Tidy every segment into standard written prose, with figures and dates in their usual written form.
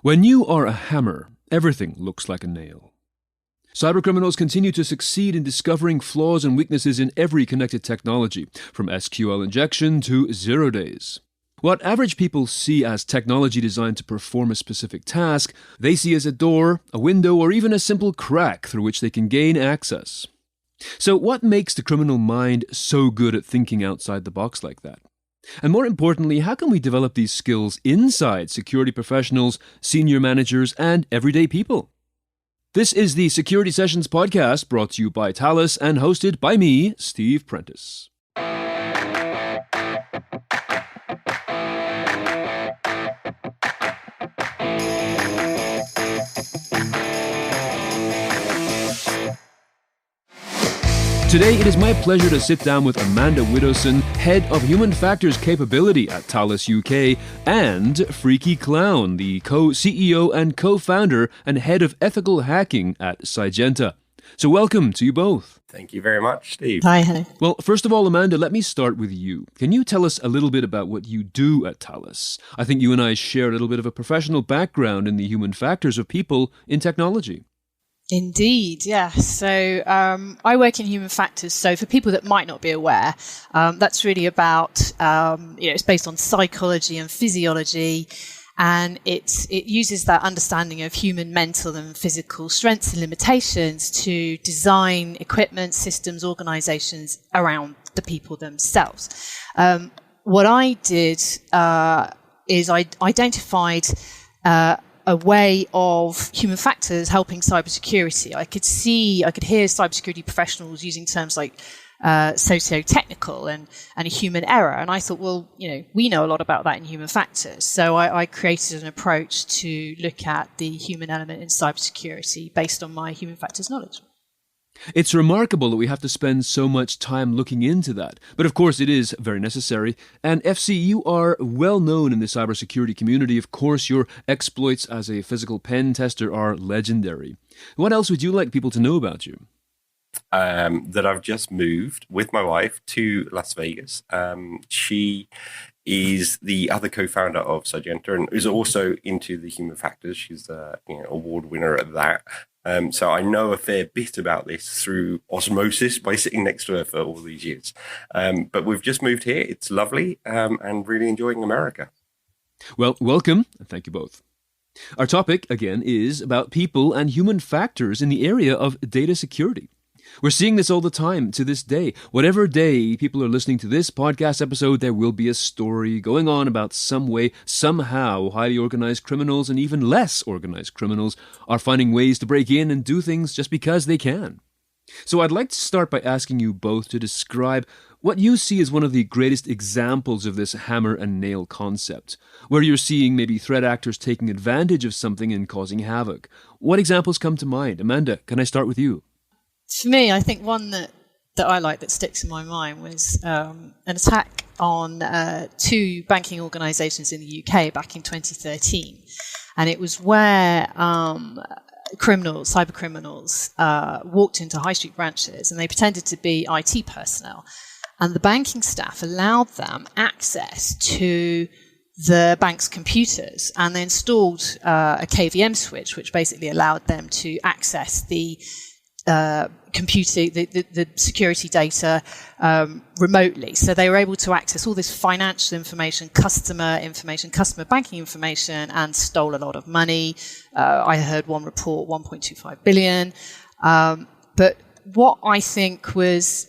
When you are a hammer, everything looks like a nail. Cybercriminals continue to succeed in discovering flaws and weaknesses in every connected technology, from SQL injection to 0 days. What average people see as technology designed to perform a specific task, they see as a door, a window, or even a simple crack through which they can gain access. So what makes the criminal mind so good at thinking outside the box like that? And more importantly, how can we develop these skills inside security professionals, senior managers, and everyday people? This is the Security Sessions podcast, brought to you by Thales and hosted by me, Steve Prentice. Today, it is my pleasure to sit down with Amanda Widdowson, Head of Human Factors Capability at Thales UK, and Freaky Clown, the co-CEO and co-founder and Head of Ethical Hacking at Cygenta. So welcome to you both. Thank you very much, Steve. Hi. Well, first of all, Amanda, let me start with you. Can you tell us a little bit about what you do at Thales? I think you and I share a little bit of a professional background in the human factors of people in technology. Indeed, yes. So I work in human factors. So for people that might not be aware, that's really about, it's based on psychology and physiology, and it uses that understanding of human mental and physical strengths and limitations to design equipment, systems, organizations around the people themselves. What I did is I identified a way of human factors helping cybersecurity. I could hear cybersecurity professionals using terms like socio-technical and a human error. And I thought, well, we know a lot about that in human factors. So I created an approach to look at the human element in cybersecurity based on my human factors knowledge. It's remarkable that we have to spend so much time looking into that. But of course, it is very necessary. And FC, you are well known in the cybersecurity community. Of course, your exploits as a physical pen tester are legendary. What else would you like people to know about you? That I've just moved with my wife to Las Vegas. She is the other co-founder of Cygenta and is also into the human factors. She's the award winner at that. So I know a fair bit about this through osmosis by sitting next to her for all these years. But we've just moved here. It's lovely and really enjoying America. Well, welcome, and thank you both. Our topic, again, is about people and human factors in the area of data security. We're seeing this all the time to this day. Whatever day people are listening to this podcast episode, there will be a story going on about some way, somehow, highly organized criminals and even less organized criminals are finding ways to break in and do things just because they can. So I'd like to start by asking you both to describe what you see as one of the greatest examples of this hammer and nail concept, where you're seeing maybe threat actors taking advantage of something and causing havoc. What examples come to mind? Amanda, can I start with you? For me, I think one that I like that sticks in my mind was an attack on two banking organisations in the UK back in 2013. And it was where cybercriminals, walked into high street branches and they pretended to be IT personnel. And the banking staff allowed them access to the bank's computers, and they installed a KVM switch, which basically allowed them to access the the security data remotely. So they were able to access all this financial information, customer banking information, and stole a lot of money. I heard one report, 1.25 billion. But what I think was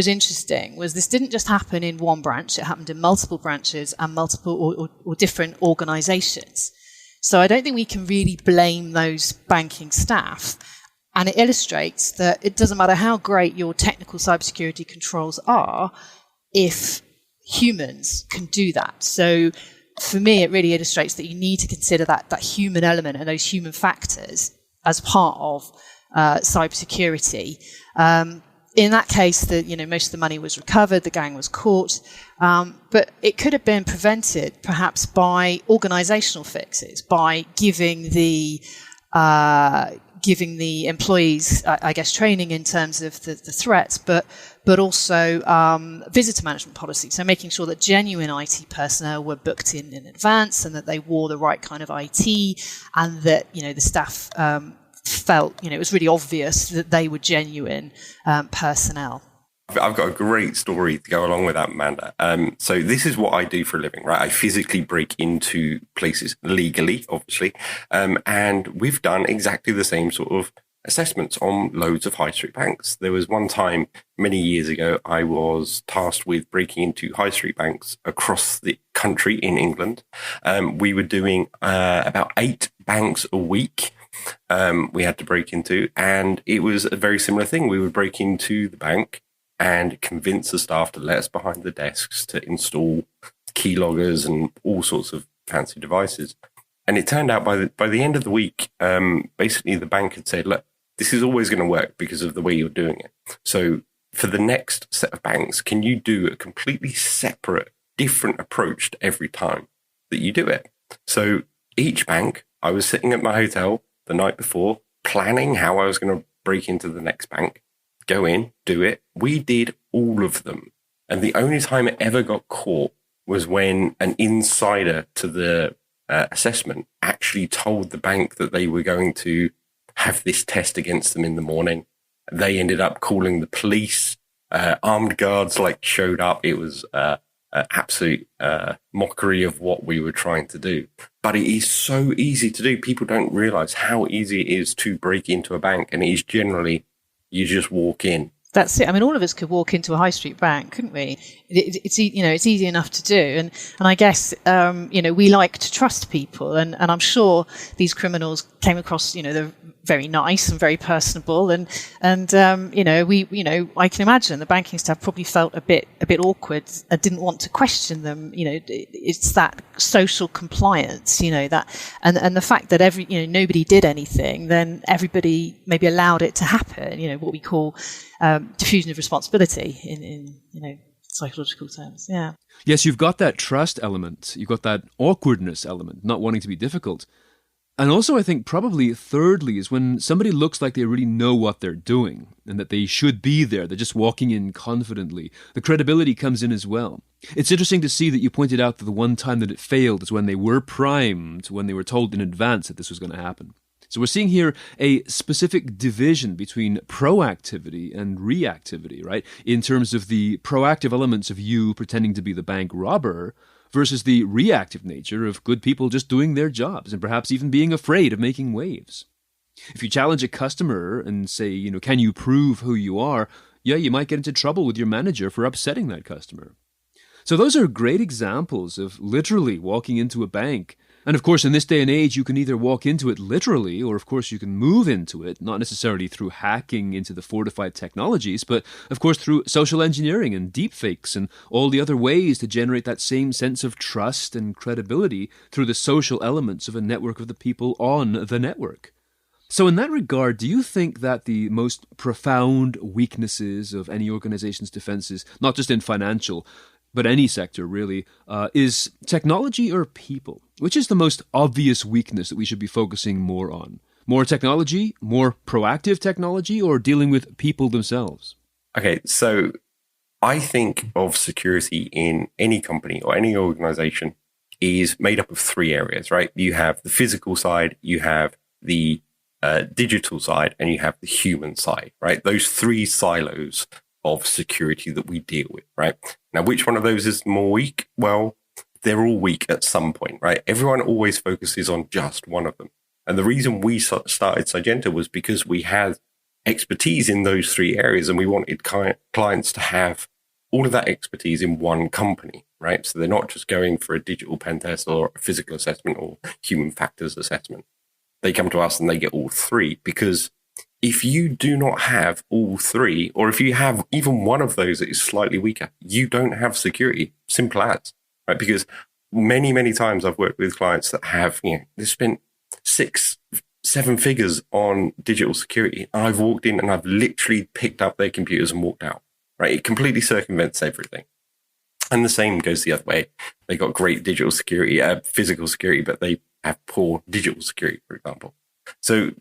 interesting was this didn't just happen in one branch, it happened in multiple branches and multiple or different organizations. So I don't think we can really blame those banking staff. And it illustrates that it doesn't matter how great your technical cybersecurity controls are if humans can do that. So for me, it really illustrates that you need to consider that human element and those human factors as part of cybersecurity. In that case, most of the money was recovered, the gang was caught, but it could have been prevented perhaps by organizational fixes, by giving the giving the employees, I guess, training in terms of the threats, but also visitor management policy. So making sure that genuine IT personnel were booked in advance and that they wore the right kind of IT, and that, you know, the staff felt, you know, it was really obvious that they were genuine personnel. I've got a great story to go along with that, Amanda. So this is what I do for a living, right? I physically break into places legally, obviously. And we've done exactly the same sort of assessments on loads of high street banks. There was one time many years ago, I was tasked with breaking into high street banks across the country in England. We were doing about 8 banks a week. We had to break into, and it was a very similar thing. We would break into the bank and convince the staff to let us behind the desks to install keyloggers and all sorts of fancy devices. And it turned out by the end of the week, basically the bank had said, look, this is always going to work because of the way you're doing it. So for the next set of banks, can you do a completely separate, different approach to every time that you do it? So each bank, I was sitting at my hotel the night before, planning how I was going to break into the next bank. Go in, do it. We did all of them. And the only time it ever got caught was when an insider to the assessment actually told the bank that they were going to have this test against them in the morning. They ended up calling the police. Armed guards showed up. It was an absolute mockery of what we were trying to do. But it is so easy to do. People don't realize how easy it is to break into a bank. And it is generally, you just walk in. That's it. I mean, all of us could walk into a high street bank, couldn't we? It's easy enough to do, and I guess we like to trust people, and I'm sure these criminals came across, they're very nice and very personable, and I can imagine the banking staff probably felt a bit awkward and didn't want to question them. It's that social compliance, that, and the fact that nobody did anything, then everybody maybe allowed it to happen. What we call diffusion of responsibility in psychological terms. Yeah. Yes, you've got that trust element. You've got that awkwardness element, not wanting to be difficult. And also, I think probably thirdly is when somebody looks like they really know what they're doing and that they should be there. They're just walking in confidently. The credibility comes in as well. It's interesting to see that you pointed out that the one time that it failed is when they were primed, when they were told in advance that this was going to happen. So we're seeing here a specific division between proactivity and reactivity, right? In terms of the proactive elements of you pretending to be the bank robber versus the reactive nature of good people just doing their jobs and perhaps even being afraid of making waves. If you challenge a customer and say, can you prove who you are? Yeah, you might get into trouble with your manager for upsetting that customer. So those are great examples of literally walking into a bank. And of course, in this day and age, you can either walk into it literally, or of course you can move into it, not necessarily through hacking into the fortified technologies, but of course through social engineering and deepfakes and all the other ways to generate that same sense of trust and credibility through the social elements of a network of the people on the network. So in that regard, do you think that the most profound weaknesses of any organization's defenses, not just in financial, but any sector really, is technology or people? Which is the most obvious weakness that we should be focusing more on? More technology, more proactive technology, or dealing with people themselves? Okay, so I think of security in any company or any organization is made up of 3 areas, right? You have the physical side, you have the digital side, and you have the human side, right? Those 3 silos of security that we deal with, right? Now, which one of those is more weak? Well, they're all weak at some point, right? Everyone always focuses on just one of them. And the reason we started Cygenta was because we had expertise in those 3 areas, and we wanted clients to have all of that expertise in one company, right? So they're not just going for a digital pen test or a physical assessment or human factors assessment. They come to us and they get all 3, because if you do not have all 3, or if you have even one of those that is slightly weaker, you don't have security. Simple as, right? Because many, many times I've worked with clients that have, they've spent 6-7 figures on digital security. And I've walked in and I've literally picked up their computers and walked out, right? It completely circumvents everything. And the same goes the other way. They got great digital security, physical security, but they have poor digital security, for example. So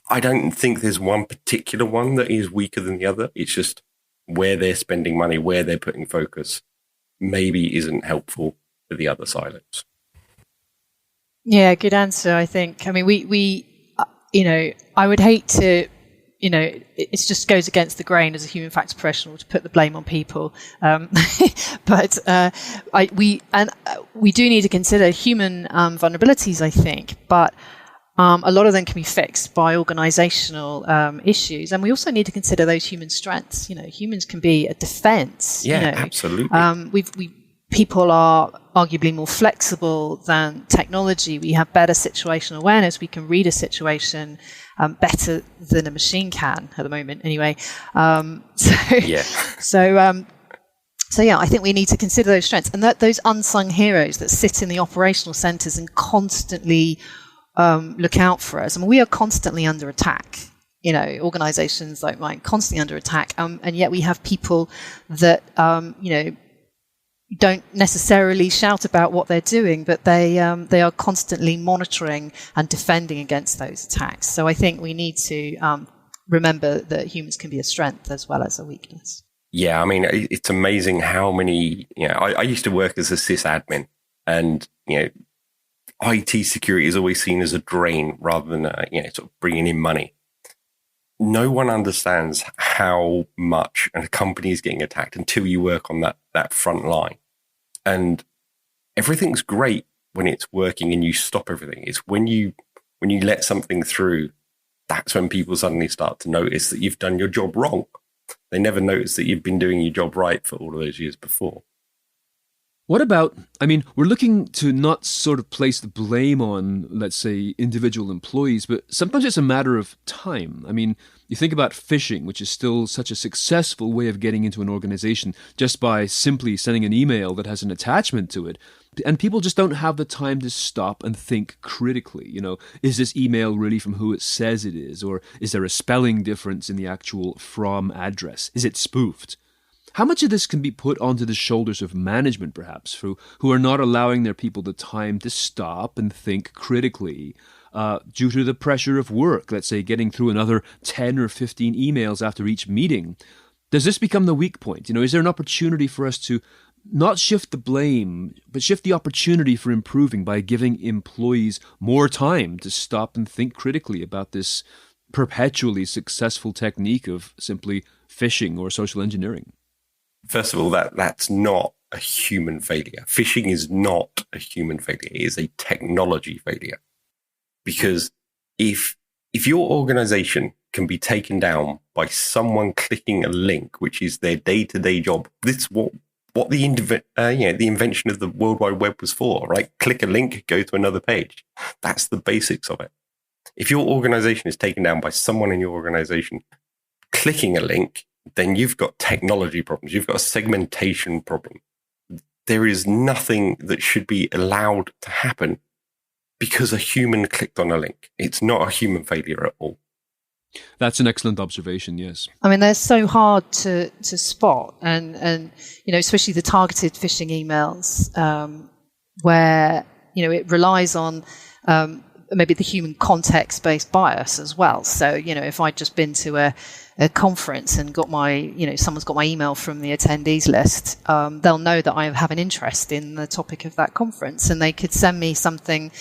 I don't think there's one particular one that is weaker than the other. It's just where they're spending money, where they're putting focus, maybe isn't helpful for the other silos. Yeah, good answer, I think. I mean, we I would hate to, it just goes against the grain as a human facts professional to put the blame on people. But we do need to consider human vulnerabilities, I think, but a lot of them can be fixed by organizational issues. And we also need to consider those human strengths. Humans can be a defense. Yeah, absolutely. People are arguably more flexible than technology. We have better situational awareness. We can read a situation better than a machine can at the moment, anyway. So I think we need to consider those strengths and those unsung heroes that sit in the operational centres and constantly look out for us. I mean, we are constantly under attack. Organisations like mine constantly under attack, and yet we have people that don't necessarily shout about what they're doing, but they are constantly monitoring and defending against those attacks. So I think we need to remember that humans can be a strength as well as a weakness. Yeah, I mean, it's amazing how many. I used to work as a sysadmin, and IT security is always seen as a drain rather than sort of bringing in money. No one understands how much a company is getting attacked until you work on that front line. And everything's great when it's working and you stop everything. It's when you let something through, that's when people suddenly start to notice that you've done your job wrong. They never notice that you've been doing your job right for all of those years before. What about, we're looking to not sort of place the blame on, let's say, individual employees, but sometimes it's a matter of time. I mean, you think about phishing, which is still such a successful way of getting into an organization just by simply sending an email that has an attachment to it. And people just don't have the time to stop and think critically. Is this email really from who it says it is? Or is there a spelling difference in the actual from address? Is it spoofed? How much of this can be put onto the shoulders of management, perhaps, who are not allowing their people the time to stop and think critically due to the pressure of work, let's say getting through another 10 or 15 emails after each meeting? Does this become the weak point? Is there an opportunity for us to not shift the blame, but shift the opportunity for improving by giving employees more time to stop and think critically about this perpetually successful technique of simply phishing or social engineering? First of all, that's not a human failure. Phishing is not a human failure. It is a technology failure. Because if your organization can be taken down by someone clicking a link, which is their day-to-day job, this is what the invention of the World Wide Web was for, right? Click a link, go to another page. That's the basics of it. If your organization is taken down by someone in your organization clicking a link, then you've got technology problems. You've got a segmentation problem. There is nothing that should be allowed to happen because a human clicked on a link. It's not a human failure at all. That's an excellent observation, yes. I mean, they're so hard to spot, and especially the targeted phishing emails where, it relies on maybe the human context-based bias as well. So, if I'd just been to a conference and got someone's got my email from the attendees list, they'll know that I have an interest in the topic of that conference, and they could send me something,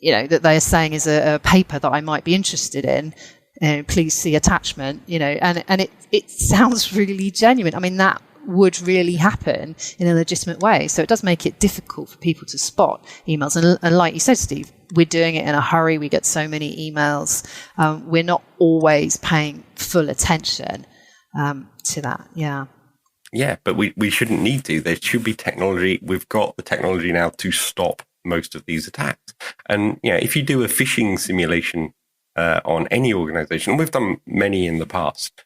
that they're saying is a paper that I might be interested in. Please see attachment, and it sounds really genuine. I mean, that would really happen in a legitimate way. So it does make it difficult for people to spot emails. And like you said, Steve, we're doing it in a hurry. We get so many emails. We're not always paying full attention to that. Yeah. Yeah, but we shouldn't need to. There should be technology. We've got the technology now to stop most of these attacks. And if you do a phishing simulation on any organization, and we've done many in the past,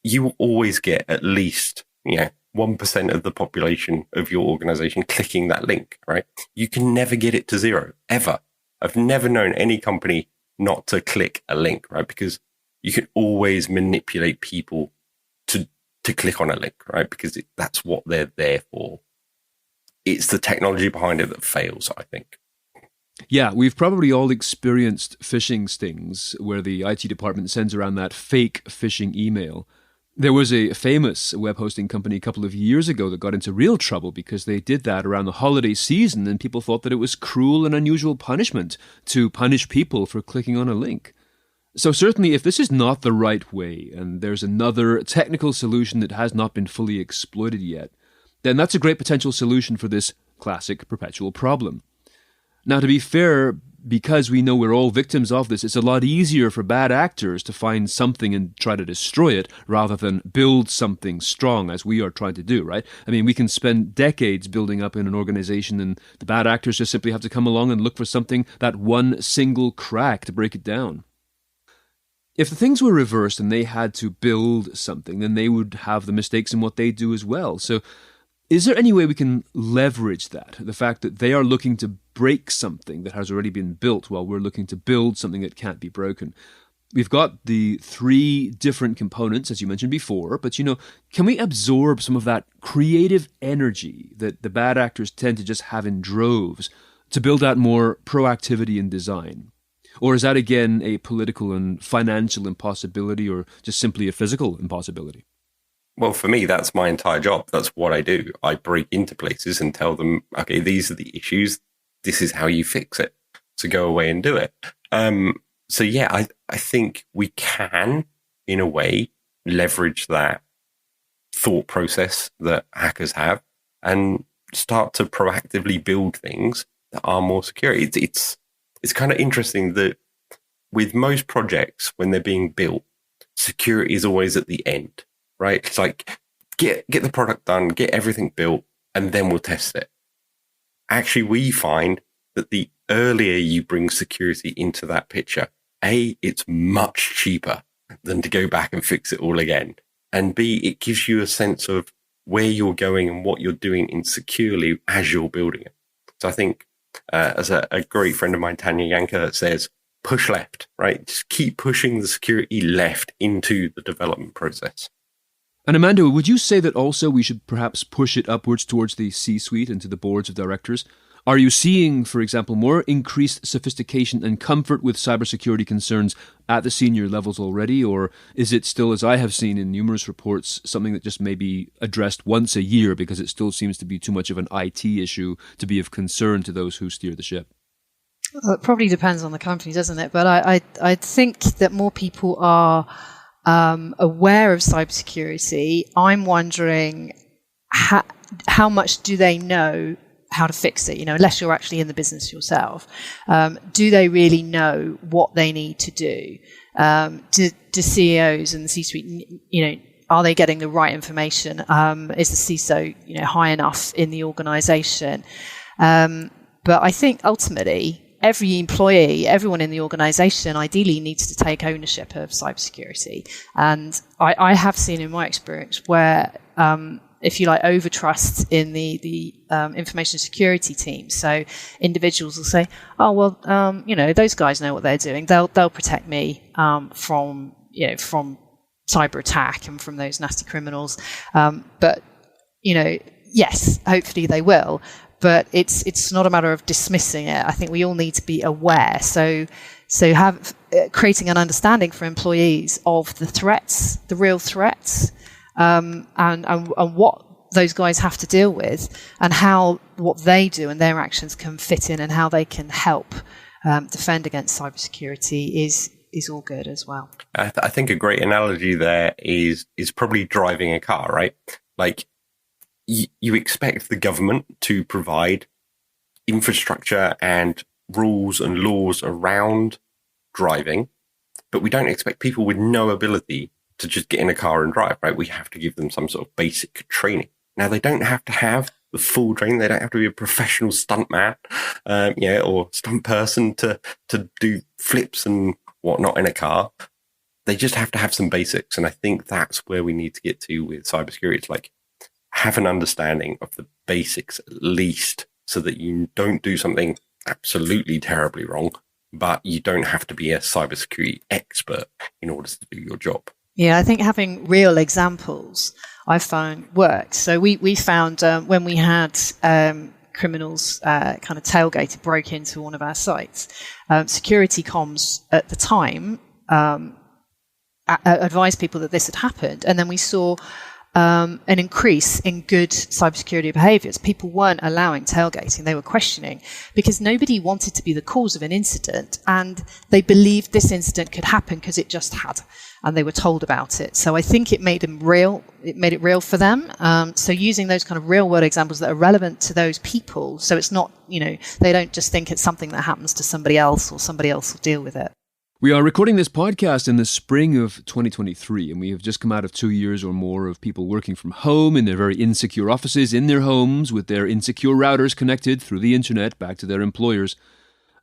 you will always get at least 1% of the population of your organization clicking that link, right? You can never get it to zero, ever. I've never known any company not to click a link, right? Because you can always manipulate people to click on a link, right? Because that's what they're there for. It's the technology behind it that fails, I think. Yeah, we've probably all experienced phishing stings where the IT department sends around that fake phishing email. There was a famous web hosting company a couple of years ago that got into real trouble because they did that around the holiday season, and people thought that it was cruel and unusual punishment to punish people for clicking on a link. So certainly, if this is not the right way, and there's another technical solution that has not been fully exploited yet, then that's a great potential solution for this classic perpetual problem. Now, to be fair, because we know we're all victims of this, it's a lot easier for bad actors to find something and try to destroy it rather than build something strong, as we are trying to do, right? I mean, we can spend decades building up in an organization, and the bad actors just simply have to come along and look for something, that one single crack to break it down. If the things were reversed and they had to build something, then they would have the mistakes in what they do as well. So is there any way we can leverage that, the fact that they are looking to break something that has already been built while we're looking to build something that can't be broken? We've got the three different components, as you mentioned before, but, can we absorb some of that creative energy that the bad actors tend to just have in droves to build out more proactivity in design? Or is that, again, a political and financial impossibility, or just simply a physical impossibility? Well, for me, that's my entire job. That's what I do. I break into places and tell them, okay, these are the issues. This is how you fix it. So go away and do it. So yeah, I think we can, in a way, leverage that thought process that hackers have and start to proactively build things that are more secure. It's kind of interesting that with most projects, when they're being built, security is always at the end. Right? It's like, get the product done, get everything built, and then we'll test it. Actually, we find that the earlier you bring security into that picture, A, it's much cheaper than to go back and fix it all again. And B, it gives you a sense of where you're going and what you're doing insecurely as you're building it. So I think, as a great friend of mine, Tanya Yanker, says, push left, right? Just keep pushing the security left into the development process. And Amanda, would you say that also we should perhaps push it upwards towards the C-suite and to the boards of directors? Are you seeing, for example, more increased sophistication and comfort with cybersecurity concerns at the senior levels already? Or is it still, as I have seen in numerous reports, something that just may be addressed once a year because it still seems to be too much of an IT issue to be of concern to those who steer the ship? Well, it probably depends on the company, doesn't it? But I think that more people are aware of cybersecurity. I'm wondering how much do they know how to fix it? Unless you're actually in the business yourself, do they really know what they need to do? Do CEOs and the C-suite, are they getting the right information? Is the CISO, high enough in the organisation? But I think ultimately, every employee, everyone in the organisation ideally needs to take ownership of cybersecurity. And I have seen in my experience where, if you like, overtrust in the information security team. So individuals will say, oh, well, those guys know what they're doing. They'll protect me from cyber attack and from those nasty criminals. But, yes, hopefully they will. But it's not a matter of dismissing it. I think we all need to be aware. So creating an understanding for employees of the threats, the real threats, and what those guys have to deal with, and how what they do and their actions can fit in, and how they can help defend against cybersecurity is all good as well. I think a great analogy there is probably driving a car, right? Like, you expect the government to provide infrastructure and rules and laws around driving, but we don't expect people with no ability to just get in a car and drive, right? We have to give them some sort of basic training. Now, they don't have to have the full training. They don't have to be a professional stuntman, or stunt person to do flips and whatnot in a car. They just have to have some basics. And I think that's where we need to get to with cybersecurity. It's like, have an understanding of the basics at least, so that you don't do something absolutely terribly wrong, but you don't have to be a cybersecurity expert in order to do your job. Yeah, I think having real examples I found worked. So we found when we had criminals kind of tailgated, broke into one of our sites. Security comms at the time advised people that this had happened, and then we saw an increase in good cybersecurity behaviours. People weren't allowing tailgating. They were questioning because nobody wanted to be the cause of an incident, and they believed this incident could happen because it just had, and they were told about it. So I think it made it real for them. So using those kind of real world examples that are relevant to those people, so it's not, they don't just think it's something that happens to somebody else or somebody else will deal with it. We are recording this podcast in the spring of 2023, and we have just come out of 2 years or more of people working from home in their very insecure offices, in their homes, with their insecure routers connected through the internet back to their employers.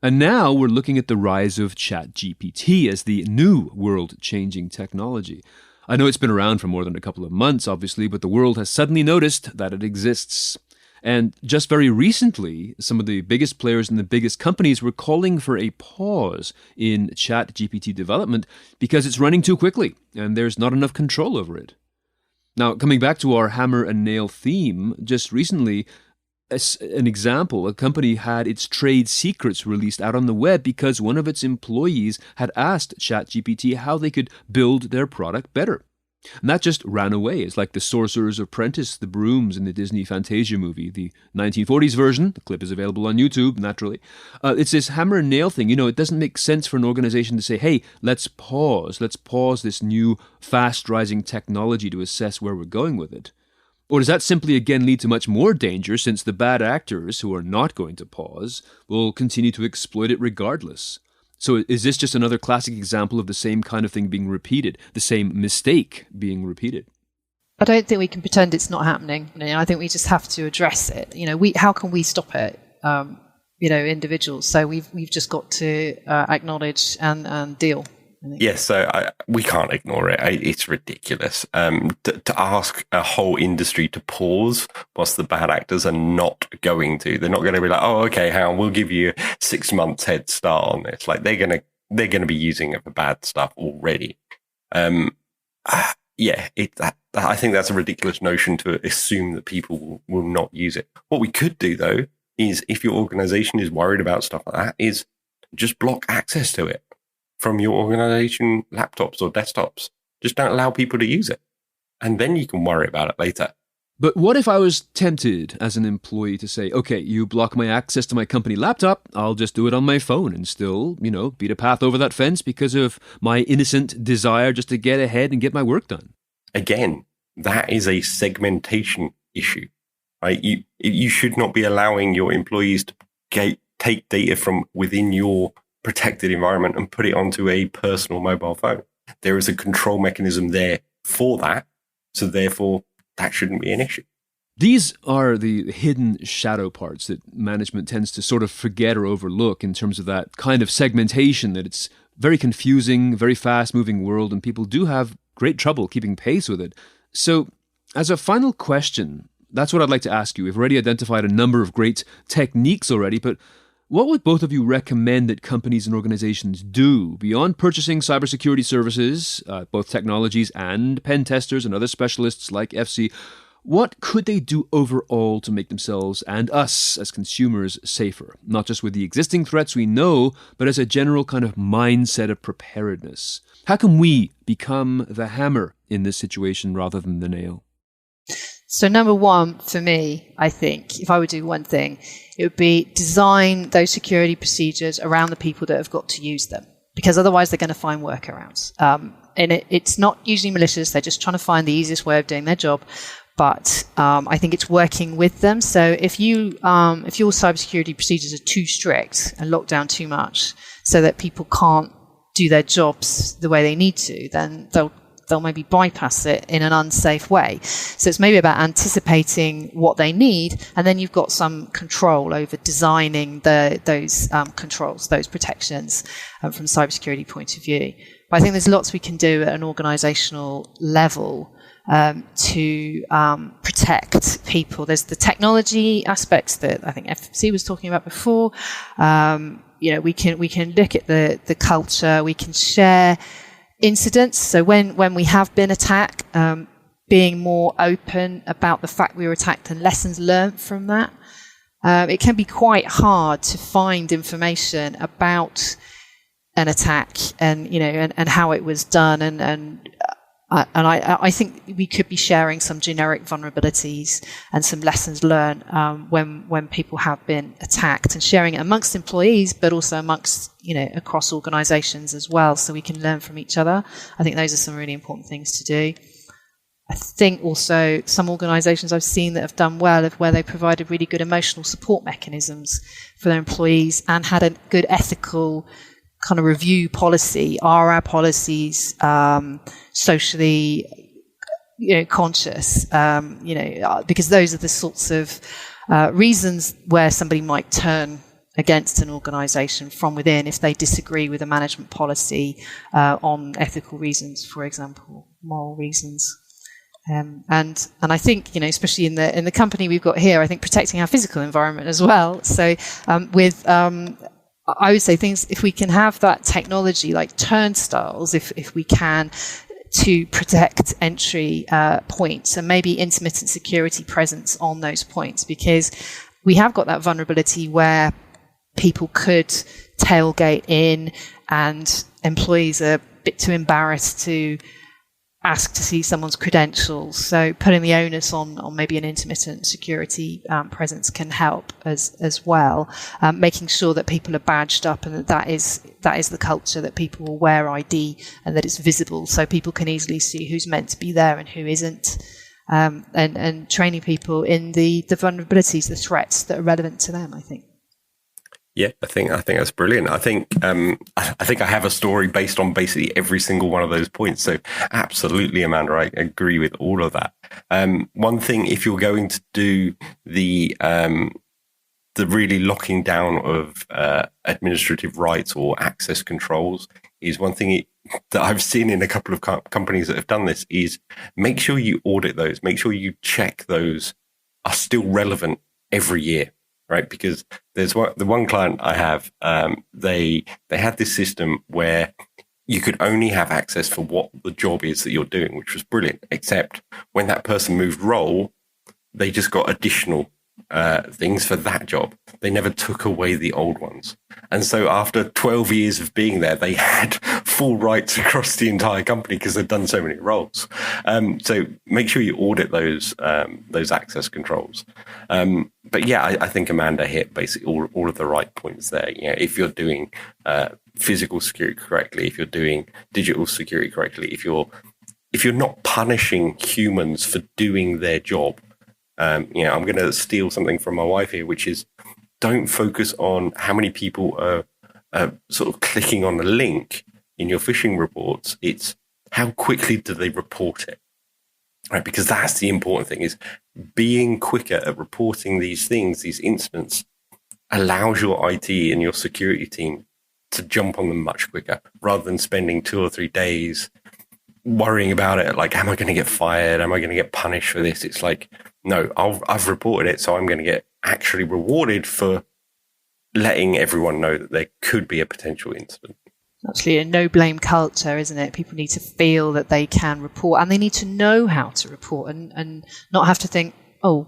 And now we're looking at the rise of ChatGPT as the new world-changing technology. I know it's been around for more than a couple of months, obviously, but the world has suddenly noticed that it exists. And just very recently, some of the biggest players and the biggest companies were calling for a pause in ChatGPT development because it's running too quickly and there's not enough control over it. Now, coming back to our hammer and nail theme, just recently, as an example, a company had its trade secrets released out on the web because one of its employees had asked ChatGPT how they could build their product better. And that just ran away. It's like the Sorcerer's Apprentice, the brooms in the Disney Fantasia movie, the 1940s version. The clip is available on YouTube, naturally. It's this hammer and nail thing. It doesn't make sense for an organization to say, hey, let's pause this new fast-rising technology to assess where we're going with it. Or does that simply again lead to much more danger since the bad actors who are not going to pause will continue to exploit it regardless? So is this just another classic example of the same kind of thing being repeated, the same mistake being repeated? I don't think we can pretend it's not happening. I think we just have to address it. How can we stop it? Individuals. So we've just got to acknowledge and deal. Yes, so we can't ignore it. It's ridiculous to ask a whole industry to pause whilst the bad actors are not going to. They're not going to be like, oh, okay, hang on, we'll give you 6 months head start on this. Like they're going to be using it for bad stuff already. I think that's a ridiculous notion to assume that people will not use it. What we could do though is, if your organization is worried about stuff like that, is just block access to it from your organization laptops or desktops. Just don't allow people to use it. And then you can worry about it later. But what if I was tempted as an employee to say, okay, you block my access to my company laptop, I'll just do it on my phone and still, beat a path over that fence because of my innocent desire just to get ahead and get my work done? Again, that is a segmentation issue, right? You should not be allowing your employees to take data from within your protected environment and put it onto a personal mobile phone. There is a control mechanism there for that. So therefore, that shouldn't be an issue. These are the hidden shadow parts that management tends to sort of forget or overlook in terms of that kind of segmentation, that it's very confusing, very fast-moving world, and people do have great trouble keeping pace with it. So as a final question, that's what I'd like to ask you. We've already identified a number of great techniques already, but what would both of you recommend that companies and organizations do beyond purchasing cybersecurity services, both technologies and pen testers and other specialists like FC? What could they do overall to make themselves and us as consumers safer? Not just with the existing threats we know, but as a general kind of mindset of preparedness. How can we become the hammer in this situation rather than the nail? So number one, for me, I think, if I would do one thing, it would be design those security procedures around the people that have got to use them, because otherwise they're going to find workarounds. And it's not usually malicious. They're just trying to find the easiest way of doing their job. But I think it's working with them. So if your cybersecurity procedures are too strict and locked down too much so that people can't do their jobs the way they need to, then they'll maybe bypass it in an unsafe way. So it's maybe about anticipating what they need, and then you've got some control over designing those controls, those protections from a cybersecurity point of view. But I think there's lots we can do at an organizational level to protect people. There's the technology aspects that I think FC was talking about before. We can look at the culture. We can share incidents. So when we have been attacked, being more open about the fact we were attacked and lessons learned from that. it can be quite hard to find information about an attack and, and how it was done. And I think we could be sharing some generic vulnerabilities and some lessons learned when people have been attacked, and sharing it amongst employees, but also amongst, across organizations as well, so we can learn from each other. I think those are some really important things to do. I think also some organisations I've seen that have done well of where they provided really good emotional support mechanisms for their employees and had a good ethical kind of review policy. Are our policies socially conscious? Because those are the sorts of reasons where somebody might turn against an organisation from within if they disagree with a management policy on ethical reasons, for example, moral reasons. And I think, especially in the company we've got here, I think protecting our physical environment as well. So I would say things, if we can have that technology like turnstiles, if we can, to protect entry points, and maybe intermittent security presence on those points, because we have got that vulnerability where people could tailgate in and employees are a bit too embarrassed to ask to see someone's credentials. So putting the onus on maybe an intermittent security presence can help as well. Making sure that people are badged up and that is the culture, that people will wear ID and that it's visible so people can easily see who's meant to be there and who isn't. And training people in the vulnerabilities, the threats that are relevant to them, I think. Yeah, I think that's brilliant. I think I have a story based on basically every single one of those points. So absolutely, Amanda, I agree with all of that. One thing, if you're going to do the really locking down of administrative rights or access controls, is one thing that I've seen in a couple of companies that have done this is make sure you audit those, make sure you check those are still relevant every year. Right, because there's the one client I have, they had this system where you could only have access for what the job is that you're doing, which was brilliant. Except when that person moved role, they just got additional things for that job. They never took away the old ones. And so after 12 years of being there, they had full rights across the entire company because they'd done so many roles. So make sure you audit those access controls. But yeah, I think Amanda hit basically all of the right points there. If you're doing physical security correctly, if you're doing digital security correctly, if you're not punishing humans for doing their job, I'm going to steal something from my wife here, which is don't focus on how many people are sort of clicking on a link in your phishing reports. It's how quickly do they report it, right? Because that's the important thing, is being quicker at reporting these things, these incidents, allows your IT and your security team to jump on them much quicker rather than spending 2 or 3 days worrying about it. Like, am I going to get fired? Am I going to get punished for this? It's like, no, I've reported it, so I'm going to get actually rewarded for letting everyone know that there could be a potential incident. Absolutely, a no-blame culture, isn't it? People need to feel that they can report, and they need to know how to report, and not have to think, oh,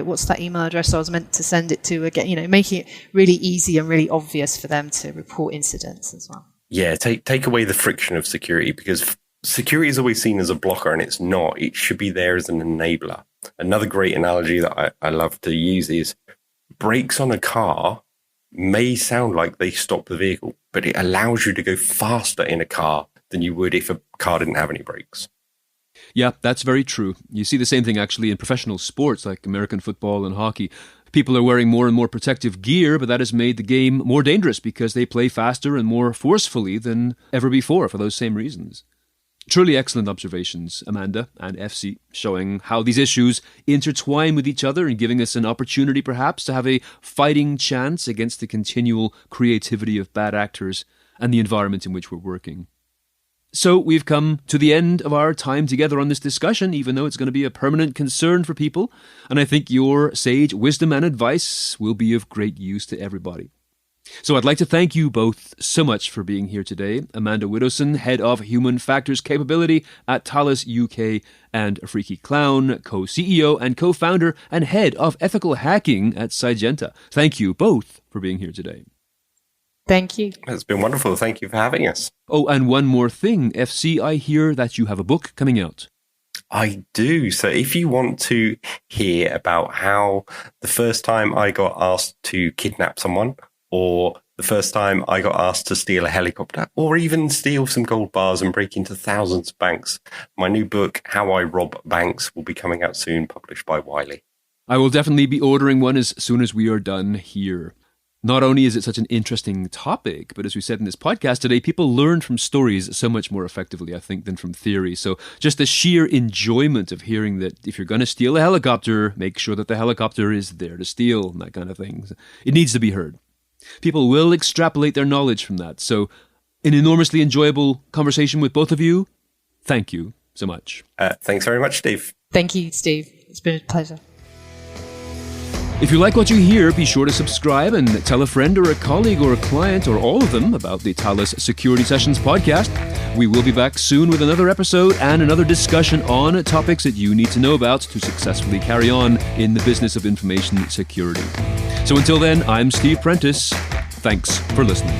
what's that email address I was meant to send it to again? Making it really easy and really obvious for them to report incidents as well. Yeah, take away the friction of security, because security is always seen as a blocker, and it's not. It should be there as an enabler. Another great analogy that I love to use is brakes on a car may sound like they stop the vehicle, but it allows you to go faster in a car than you would if a car didn't have any brakes. Yeah, that's very true. You see the same thing actually in professional sports like American football and hockey. People are wearing more and more protective gear, but that has made the game more dangerous because they play faster and more forcefully than ever before for those same reasons. Truly excellent observations, Amanda and FC, showing how these issues intertwine with each other and giving us an opportunity perhaps to have a fighting chance against the continual creativity of bad actors and the environment in which we're working. So we've come to the end of our time together on this discussion, even though it's going to be a permanent concern for people, and I think your sage wisdom and advice will be of great use to everybody. So I'd like to thank you both so much for being here today. Amanda Widdowson, Head of Human Factors Capability at Thales UK, and Freaky Clown, co-CEO and co-founder and Head of Ethical Hacking at Cygenta. Thank you both for being here today. Thank you. It's been wonderful. Thank you for having us. Oh, and one more thing. FC, I hear that you have a book coming out. I do. So if you want to hear about how the first time I got asked to kidnap someone, or the first time I got asked to steal a helicopter, or even steal some gold bars and break into thousands of banks, my new book, How I Rob Banks, will be coming out soon, published by Wiley. I will definitely be ordering one as soon as we are done here. Not only is it such an interesting topic, but as we said in this podcast today, people learn from stories so much more effectively, I think, than from theory. So just the sheer enjoyment of hearing that if you're going to steal a helicopter, make sure that the helicopter is there to steal, and that kind of thing. It needs to be heard. People will extrapolate their knowledge from that. So an enormously enjoyable conversation with both of you. Thank you so much. Thanks very much, Steve. Thank you, Steve. It's been a pleasure. If you like what you hear, be sure to subscribe and tell a friend or a colleague or a client or all of them about the Thales Security Sessions podcast. We will be back soon with another episode and another discussion on topics that you need to know about to successfully carry on in the business of information security. So until then, I'm Steve Prentice. Thanks for listening.